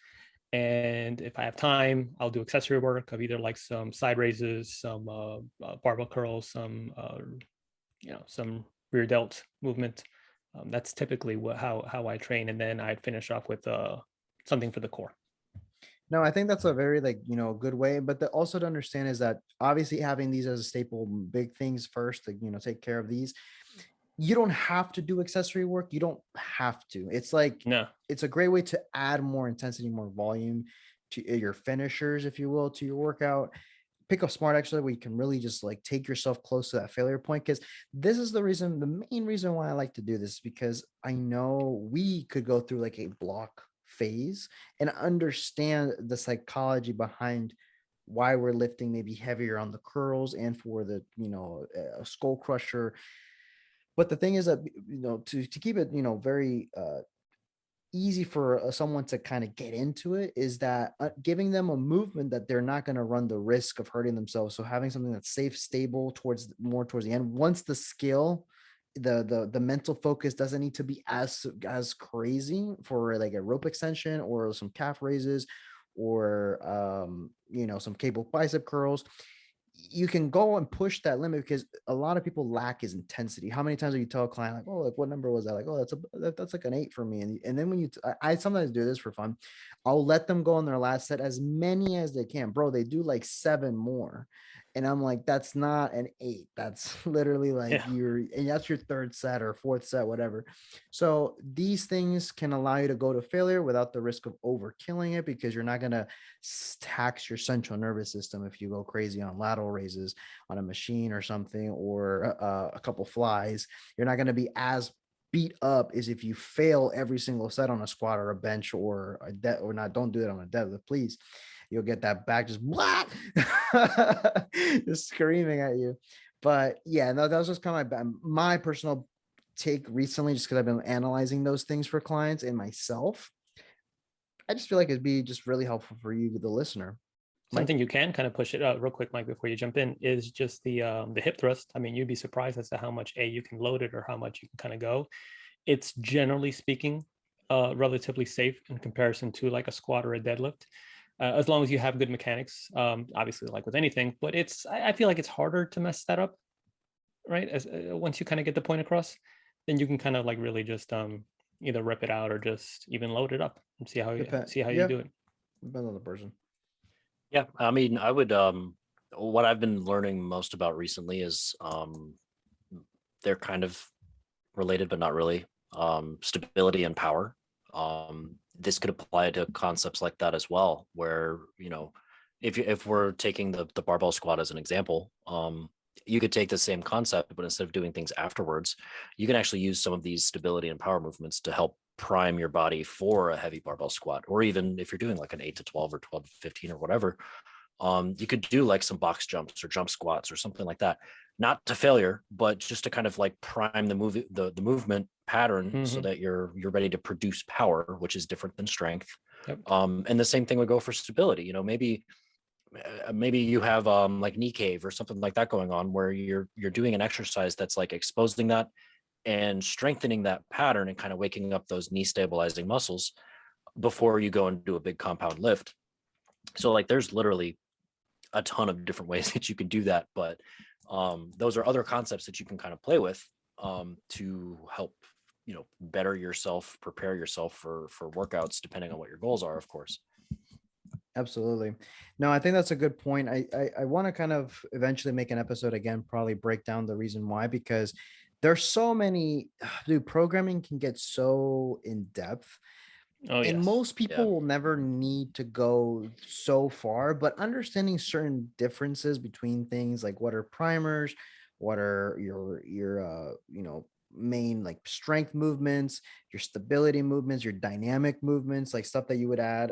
And if I have time, I'll do accessory work of either like some side raises, some barbell curls, some rear delt movement. That's typically how I train, and then I'd finish off with something for the core. No, I think that's a very good way, but also to understand is that obviously having these as a staple, big things first, take care of these. You don't have to do accessory work. You don't have to. It's like, no, it's a great way to add more intensity, more volume to your finishers, if you will, to your workout. Pick a smart exercise where you can really just like take yourself close to that failure point. Because this is the main reason why I like to do this, because I know we could go through like a block phase and understand the psychology behind why we're lifting maybe heavier on the curls and for the skull crusher. But the thing is that to keep it very easy for someone to kind of get into it is that giving them a movement that they're not going to run the risk of hurting themselves. So having something that's safe, stable towards the end. Once the skill, the mental focus doesn't need to be as crazy for like a rope extension or some calf raises or some cable bicep curls. You can go and push that limit because a lot of people lack is intensity. How many times do you tell a client like, oh, like what number was that? Like, oh, that's like an 8 for me. And then when I sometimes do this for fun, I'll let them go on their last set as many as they can. Bro, they do like 7 more. And I'm like, that's not an 8. That's literally like and that's your 3rd set or 4th set, whatever. So these things can allow you to go to failure without the risk of overkilling it, because you're not going to tax your central nervous system if you go crazy on lateral raises on a machine or something, or a couple flies. You're not going to be as beat up as if you fail every single set on a squat or a bench or or not. Don't do it on a deadlift, please. You'll get that back just black, just screaming at you. But yeah, no, that was just kind of my personal take recently, just because I've been analyzing those things for clients and myself. I just feel like it'd be just really helpful for you, the listener. Something you can kind of push it out real quick, Mike, before you jump in, is just the hip thrust. I mean, you'd be surprised as to how much you can load it or how much you can kind of go. It's generally speaking relatively safe in comparison to like a squat or a deadlift, as long as you have good mechanics. Obviously, like with anything, but I feel like it's harder to mess that up, right? As once you kind of get the point across, then you can kind of like really just either rip it out or just even load it up and see how you do it. Depends on the person. Yeah, I mean, I would what I've been learning most about recently is they're kind of related but not really. Stability and power. This could apply to concepts like that as well, where if we're taking the barbell squat as an example, you could take the same concept, but instead of doing things afterwards, you can actually use some of these stability and power movements to help prime your body for a heavy barbell squat. Or even if you're doing like an 8 to 12 or 12 to 15 or whatever, you could do like some box jumps or jump squats or something like that, not to failure, but just to kind of like prime the movement pattern so that you're ready to produce power, which is different than strength. Yep. And the same thing would go for stability. Maybe you have like knee cave or something like that going on, where you're doing an exercise that's like exposing that and strengthening that pattern and kind of waking up those knee stabilizing muscles before you go and do a big compound lift. So like there's literally a ton of different ways that you can do that, but those are other concepts that you can kind of play with to help better yourself, prepare yourself for workouts, depending on what your goals are, of course. Absolutely. No, I think that's a good point. I want to kind of eventually make an episode again, probably break down the reason why, because there's so many, dude, programming can get so in depth. And most people will never need to go so far, but understanding certain differences between things, like what are primers, what are your main like strength movements, your stability movements, your dynamic movements, like stuff that you would add.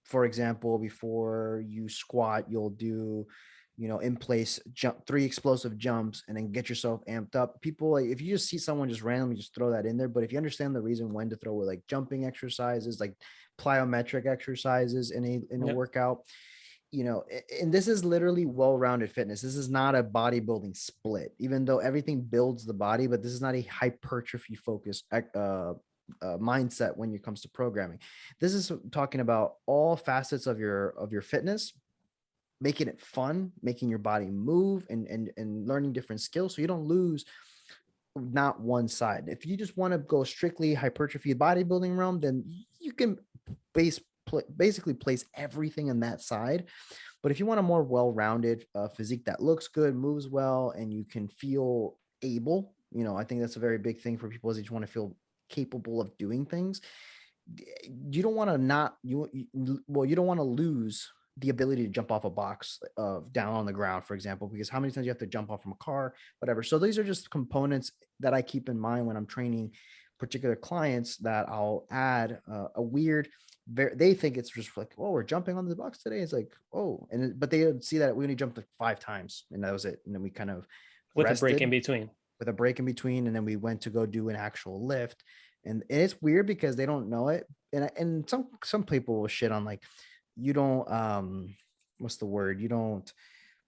For example, before you squat, you'll do in place jump 3 explosive jumps and then get yourself amped up. People, like, if you just see someone just randomly just throw that in there, but if you understand the reason when to throw it, like jumping exercises, like plyometric exercises in a workout, and this is literally well-rounded fitness. This is not a bodybuilding split, even though everything builds the body, but this is not a hypertrophy focused mindset when it comes to programming. This is talking about all facets of your fitness, making it fun, making your body move, and learning different skills so you don't lose not one side. If you just want to go strictly hypertrophy bodybuilding realm, then you can basically place everything in that side. But if you want a more well-rounded physique that looks good, moves well, and you can feel able, I think that's a very big thing for people, is you just want to feel capable of doing things. You don't want to lose the ability to jump off a box down on the ground, for example, because how many times you have to jump off from a car, whatever. So these are just components that I keep in mind when I'm training particular clients, that I'll add they think it's just like, oh, we're jumping on the box today. It's like, oh, but they would see that we only jumped like 5 times and that was it. And then we kind of with a break in between. And then we went to go do an actual lift. And it's weird because they don't know it. And some people will shit on like, you don't what's the word? You don't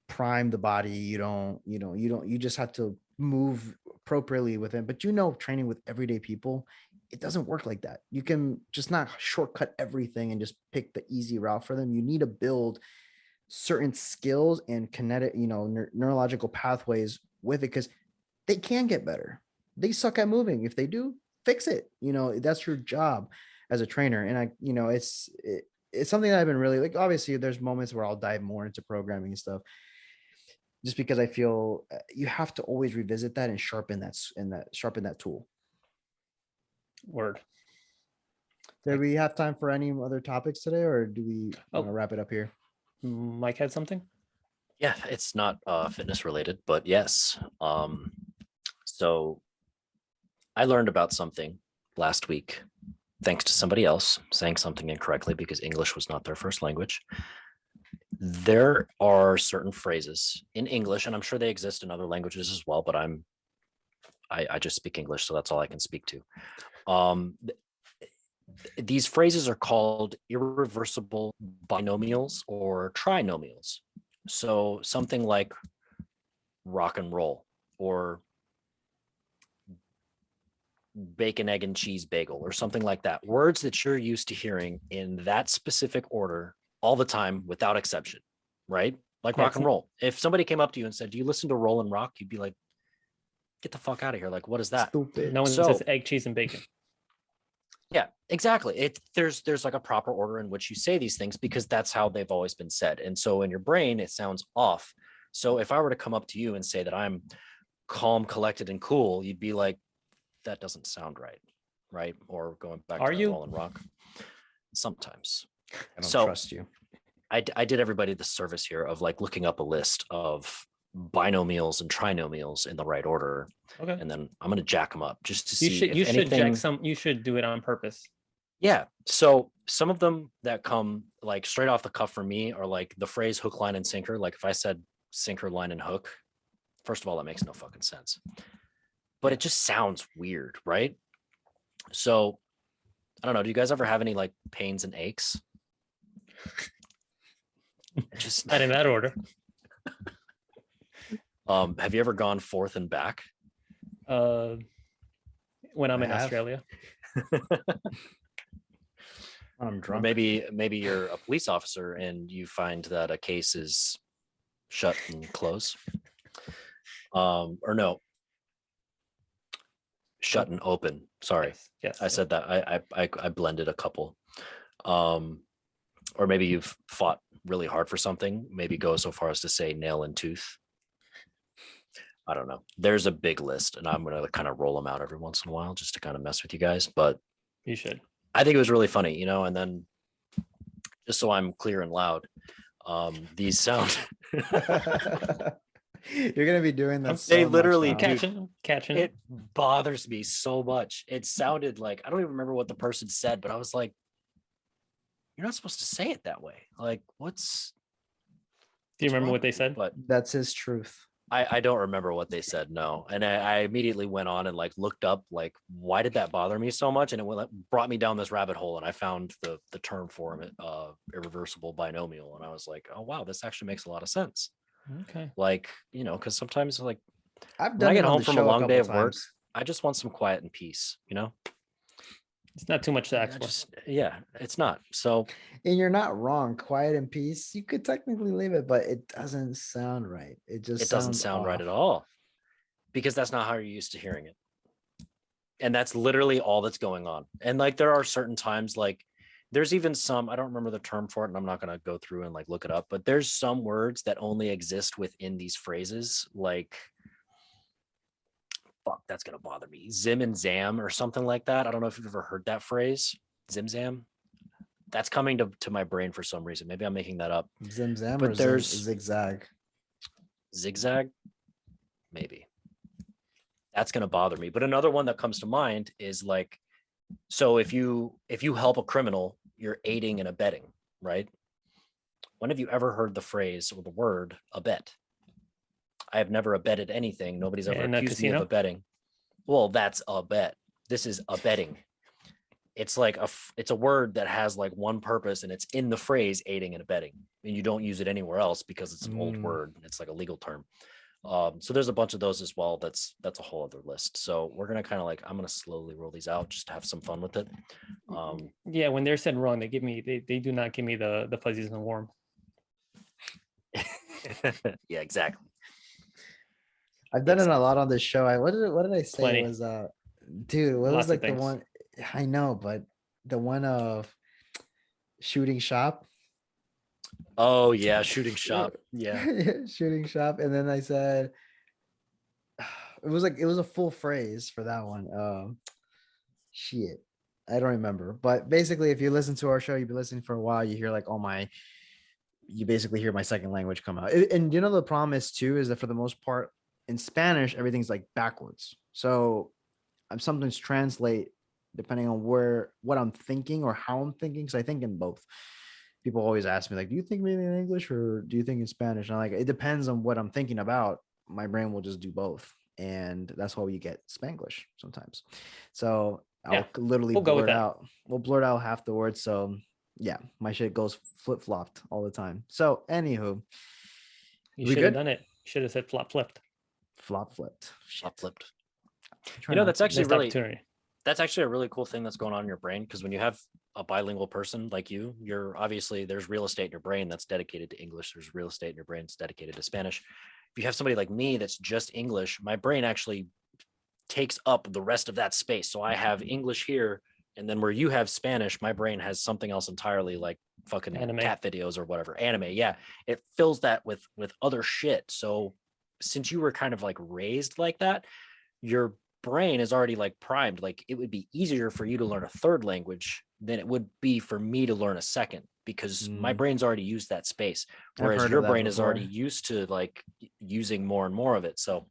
prime the body, you just have to move appropriately with it. But training with everyday people, it doesn't work like that. You can just not shortcut everything and just pick the easy route for them. You need to build certain skills and kinetic, neurological pathways with it, because they can get better. They suck at moving. If they do, fix it. That's your job as a trainer. And it's something that I've been really like. Obviously, there's moments where I'll dive more into programming and stuff, just because I feel you have to always revisit that and sharpen that tool. Word. Do we have time for any other topics today, or do we want to wrap it up here? Mike had something? Yeah, it's not fitness related, but yes. So I learned about something last week thanks to somebody else saying something incorrectly because English was not their first language. There are certain phrases in English, and I'm sure they exist in other languages as well, but I just speak English, so that's all I can speak to. These phrases are called irreversible binomials or trinomials. So something like rock and roll or bacon, egg, and cheese bagel or something like that. Words that you're used to hearing in that specific order all the time without exception, right? Like rock and roll. If somebody came up to you and said, "Do you listen to Roll and Rock?" You'd be like, "Get the fuck out of here. Like, what is that?" Stupid. No one says egg, cheese, and bacon. Yeah, exactly. There's like a proper order in which you say these things because that's how they've always been said. And so in your brain, it sounds off. So if I were to come up to you and say that I'm calm, collected, and cool, you'd be like, that doesn't sound right. Right. Or going back to Roll and Rock. Sometimes. I don't trust you. I did everybody the service here of like looking up a list of binomials and trinomials in the right order. Okay. And then I'm going to jack them up just to see you should jack some. You should do it on purpose. Yeah. So some of them that come like straight off the cuff for me are like the phrase hook, line, and sinker. Like if I said sinker, line, and hook, first of all, that makes no fucking sense. But it just sounds weird, right? So I don't know. Do you guys ever have any like pains and aches? Just not in that order. Have you ever gone forth and back? When I'm in Australia. I'm drunk. Or maybe you're a police officer and you find that a case is shut and closed. Or no. Shut and open. Sorry. Yes. I said that. I blended a couple. Or maybe you've fought really hard for something. Maybe go so far as to say nail and tooth. I don't know. There's a big list, and I'm going to kind of roll them out every once in a while just to kind of mess with you guys. But you should. I think it was really funny, and then just so I'm clear and loud, these sound. You're going to be doing that. They literally catching. It bothers me so much. It sounded like, I don't even remember what the person said, but I was like, you're not supposed to say it that way. Like, do you remember what they said? But that's his truth. I don't remember what they said, no. And I immediately went on and like looked up like, why did that bother me so much? And it brought me down this rabbit hole, and I found the term for it, irreversible binomial. And I was like, oh wow, this actually makes a lot of sense. Okay. Like, because sometimes like when I get home from a long day of work, I just want some quiet and peace, It's not too much to ask for. It's not. So, and you're not wrong. Quiet and peace. You could technically leave it, but it doesn't sound right. It doesn't sound right at all, because that's not how you're used to hearing it. And that's literally all that's going on. And like, there are certain times, like there's even some, I don't remember the term for it, and I'm not going to go through and like look it up, but there's some words that only exist within these phrases. Like, fuck, that's gonna bother me. Zim and zam or something like that. I don't know if you've ever heard that phrase. Zim zam. That's coming to my brain for some reason. Maybe I'm making that up. Zim zam, but there's zigzag. Zigzag. Maybe. That's gonna bother me. But another one that comes to mind is like, so if you help a criminal, you're aiding and abetting, right? When have you ever heard the phrase or the word abet? I have never abetted anything. Nobody's ever accused me of abetting. Well, that's a bet. This is abetting. it's like it's a word that has like one purpose, and it's in the phrase aiding and abetting, and you don't use it anywhere else because it's an old word. It's like a legal term. So there's a bunch of those as well. That's a whole other list. So we're gonna kind of like, I'm gonna slowly roll these out just to have some fun with it. Yeah, when they're said wrong, they do not give me the fuzzies and warm. Yeah, exactly. I've done it a lot on this show. What did I say? Plenty. It was dude, what Lots was of like the things. one? I know, but the one of shooting shop. Oh yeah, shooting shop. Yeah. Shooting shop. And then I said it was a full phrase for that one. Shit. I don't remember. But basically, if you listen to our show, you've been listening for a while, you hear like, oh my, you basically hear my second language come out. And you know, the problem is too, is that for the most part in Spanish, everything's like backwards. So I'm sometimes translate depending on what I'm thinking or how I'm thinking. Because I think in both. People always ask me like, do you think mainly in English or do you think in Spanish? And I'm like, it depends on what I'm thinking about. My brain will just do both. And that's why we get Spanglish sometimes. So I'll literally blurt out. We'll blurt out half the words. So yeah, my shit goes flip-flopped all the time. So anywho. You should have done it. Should have said flop flipped. Flop flipped. Flop flipped. You know, that's actually really that's actually a really cool thing that's going on in your brain, because when you have a bilingual person like you're obviously, there's real estate in your brain that's dedicated to English. There's real estate in your brain that's dedicated to Spanish. If you have somebody like me that's just English, my brain actually takes up the rest of that space. So I have English here, and then where you have Spanish, my brain has something else entirely, like fucking anime. Cat videos or whatever, anime. Yeah, it fills that with other shit. So since you were kind of like raised like that, your brain is already like primed. Like it would be easier for you to learn a third language than it would be for me to learn a second, because my brain's already used that space, whereas your brain is already used to like using more and more of it. So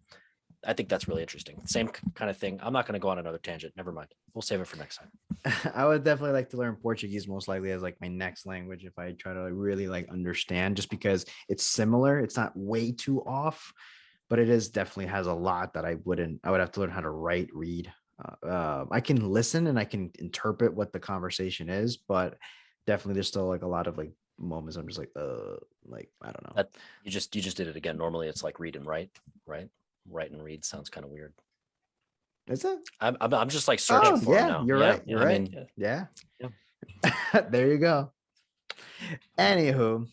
I think that's really interesting. Same kind of thing. I'm not going to go on another tangent. Never mind. We'll save it for next time. I would definitely like to learn Portuguese, most likely as like my next language, if I try to like really like understand, just because it's similar. It's not way too off, but it is definitely has a lot that I would have to learn how to write, read. I can listen and I can interpret what the conversation is, but definitely there's still like a lot of like moments I'm just like I don't know. You just did it again. Normally it's like read and write, right? Write and read sounds kind of weird. Is it? I'm just like searching for it now. You're right. You're right. Mean, yeah. There you go. Anywho,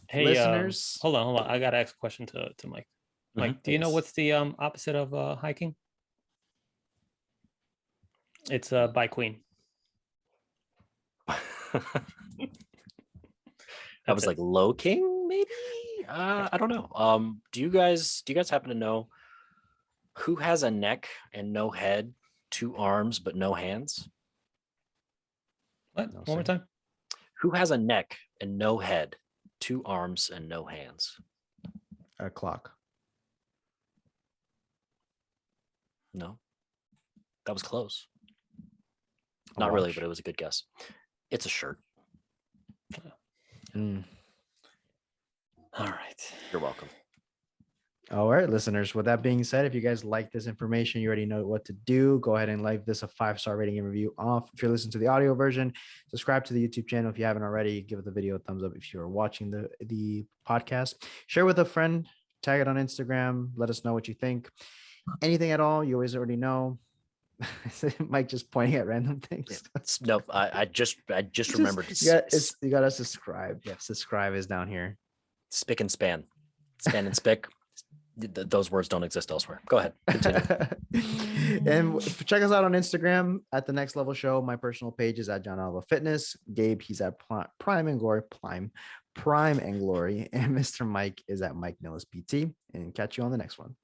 hey, listeners, hold on. I gotta ask a question to Mike. Mike, do you know what's the opposite of hiking? It's bi queen. I was like low king, maybe. I don't know. Do you guys happen to know who has a neck and no head, 2 arms but no hands? What? One more time. Who has a neck and no head, 2 arms and no hands? A clock. No, that was close. Not really, but it was a good guess. It's a shirt. All right. You're welcome. All right, listeners. With that being said, if you guys like this information, you already know what to do. Go ahead and leave this a 5-star rating and review off. If you're listening to the audio version, subscribe to the YouTube channel. If you haven't already, give the video a thumbs up. If you're watching the podcast, share with a friend, tag it on Instagram. Let us know what you think. Anything at all, you always already know. Mike just pointing at random things. No, I just remembered. You got to subscribe. Yeah, subscribe is down here. Spick and span, span and spick. Those words don't exist elsewhere. Go ahead. And check us out on Instagram at The Next Level Show. My personal page is at John Alva Fitness. Gabe, he's at Prime and Glory. And Mr. Mike is at Mike Nillis PT. And catch you on the next one.